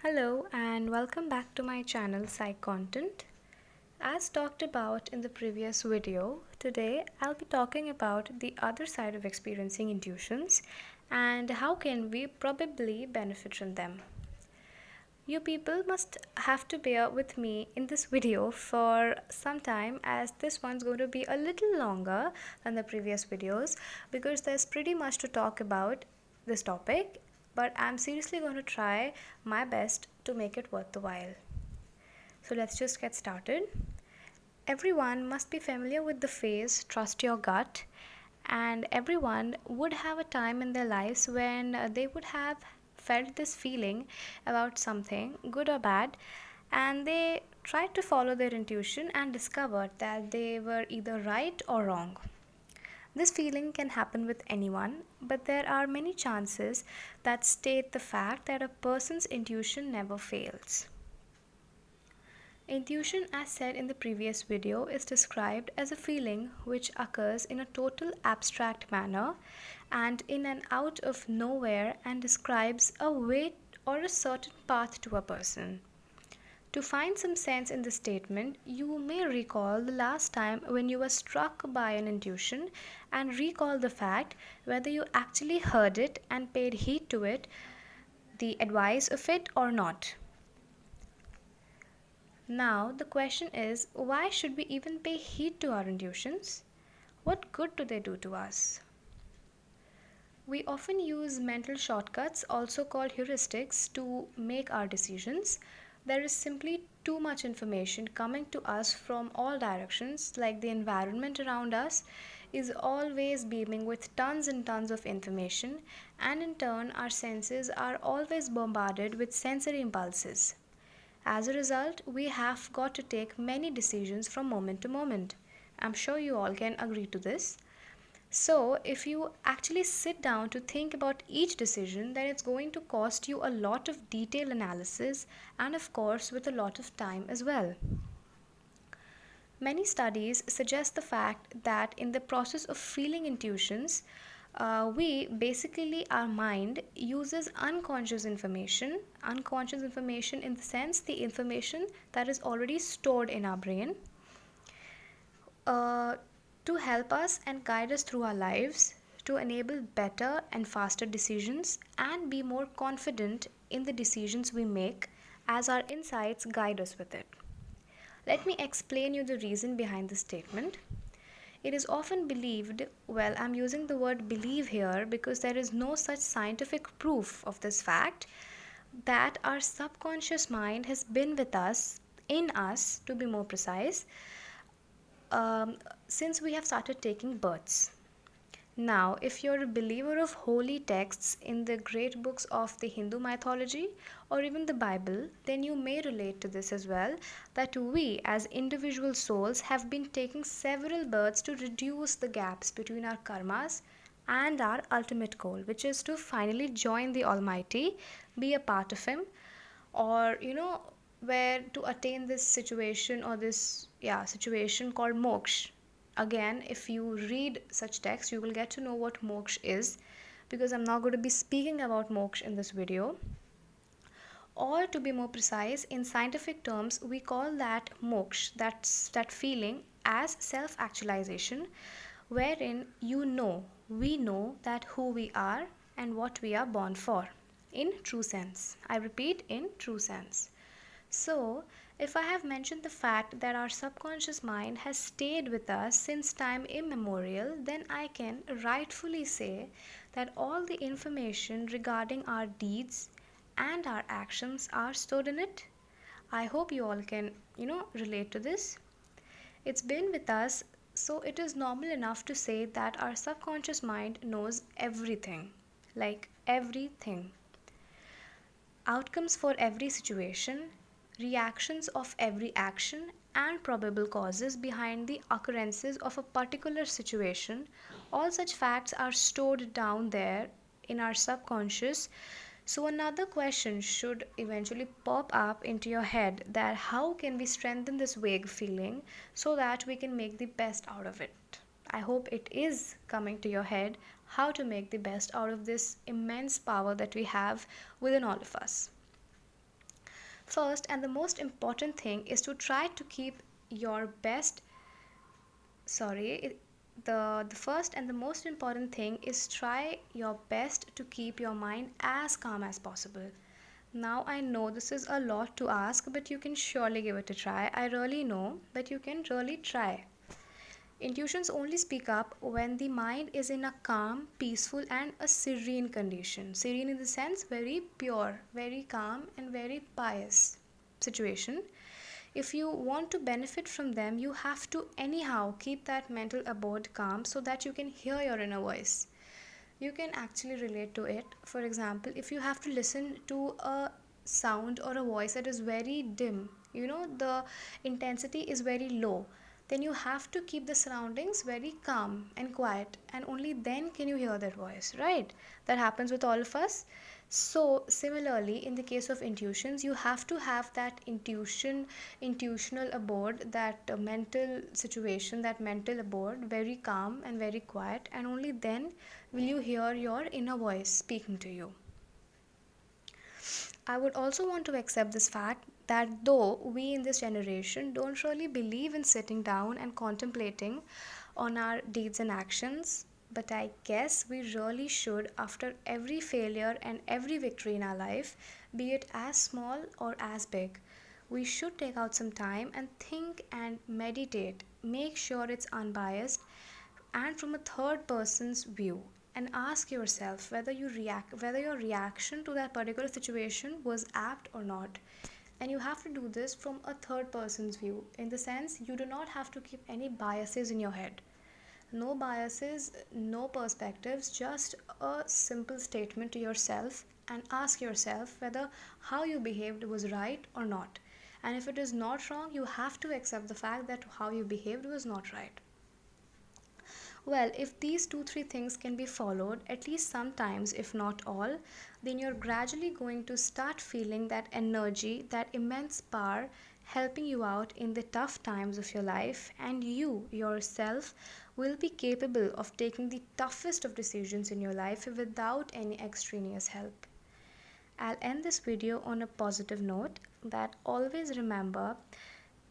Hello and welcome back to my channel Psych Content. As talked about in the previous video, today I'll be talking about the other side of experiencing intuitions and how can we probably benefit from them. You people must have to bear with me in this video for some time, as this one's going to be a little longer than the previous videos because there's pretty much to talk about this topic, but I'm seriously going to try my best to make it worth the while. So let's just get started. Everyone must be familiar with the phrase trust your gut, and everyone would have a time in their lives when they would have felt this feeling about something, good or bad, and they tried to follow their intuition and discovered that they were either right or wrong. This feeling can happen with anyone, but there are many chances that state the fact that a person's intuition never fails. Intuition, as said in the previous video, is described as a feeling which occurs in a total abstract manner and in and out of nowhere and describes a way or a certain path to a person. To find some sense in this statement, you may recall the last time when you were struck by an intuition and recall the fact whether you actually heard it and paid heed to it, the advice of it, or not. Now, the question is, why should we even pay heed to our intuitions? What good do they do to us? We often use mental shortcuts, also called heuristics, to make our decisions. There is simply too much information coming to us from all directions, like the environment around us is always beaming with tons and tons of information, and in turn, our senses are always bombarded with sensory impulses. As a result, we have got to take many decisions from moment to moment. I'm sure you all can agree to this. So, if you actually sit down to think about each decision, then it's going to cost you a lot of detailed analysis and, of course, with a lot of time as well. Many studies suggest the fact that in the process of feeling intuitions, our mind uses unconscious information in the sense the information that is already stored in our brain, uh, to help us and guide us through our lives, to enable better and faster decisions, and be more confident in the decisions we make as our insights guide us with it. Let me explain you the reason behind this statement. It is often believed, well, I'm using the word believe here because there is no such scientific proof of this fact, that our subconscious mind has been with us, in us to be more precise, since we have started taking births. Now, if you're a believer of holy texts in the great books of the Hindu mythology or even the Bible, then you may relate to this as well, that we as individual souls have been taking several births to reduce the gaps between our karmas and our ultimate goal, which is to finally join the Almighty, be a part of Him, or where to attain this situation or this situation called moksha. Again, if you read such text, you will get to know what moksha is, because I'm not going to be speaking about moksha in this video. Or to be more precise, in scientific terms, we call that moksha, that's that feeling, as self-actualization, wherein we know that who we are and what we are born for, in true sense. I repeat, in true sense. So, if I have mentioned the fact that our subconscious mind has stayed with us since time immemorial, then I can rightfully say that all the information regarding our deeds and our actions are stored in it. I hope you all can, relate to this. It's been with us, so it is normal enough to say that our subconscious mind knows everything. Like everything. Outcomes for every situation, reactions of every action, and probable causes behind the occurrences of a particular situation, all such facts are stored down there in our subconscious. So, another question should eventually pop up into your head, that how can we strengthen this vague feeling so that we can make the best out of it? I hope it is coming to your head how to make the best out of this immense power that we have within all of us. First and the most important thing is to try to keep your best sorry it- the first and the most important thing is try your best to keep your mind as calm as possible. Now I know this is a lot to ask, but you can surely give it a try. I really know that you can really try. Intuitions only speak up when the mind is in a calm, peaceful, and a serene condition. Serene in the sense very pure, very calm, and very pious situation. If you want to benefit from them, you have to anyhow keep that mental abode calm so that you can hear your inner voice. You can actually relate to it. For example, if you have to listen to a sound or a voice that is very dim, the intensity is very low, then you have to keep the surroundings very calm and quiet, and only then can you hear that voice, right? That happens with all of us. So similarly, in the case of intuitions, you have to have that intuitional abode, that mental situation, that mental abode very calm and very quiet, and only then will you hear your inner voice speaking to you. I would also want to accept this fact that though we in this generation don't really believe in sitting down and contemplating on our deeds and actions, but I guess we really should after every failure and every victory in our life, be it as small or as big. We should take out some time and think and meditate. Make sure it's unbiased and from a third person's view, and ask yourself whether your reaction to that particular situation was apt or not. And you have to do this from a third person's view, in the sense you do not have to keep any biases in your head. No biases, no perspectives, just a simple statement to yourself, and ask yourself whether how you behaved was right or not. And if it is not wrong, you have to accept the fact that how you behaved was not right. Well, if these two, three things can be followed, at least sometimes, if not all, then you're gradually going to start feeling that energy, that immense power helping you out in the tough times of your life, and you yourself will be capable of taking the toughest of decisions in your life without any extraneous help. I'll end this video on a positive note that always remember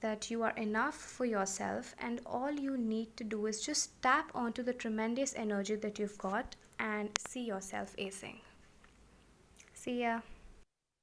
that you are enough for yourself, and all you need to do is just tap onto the tremendous energy that you've got and see yourself acing. See ya.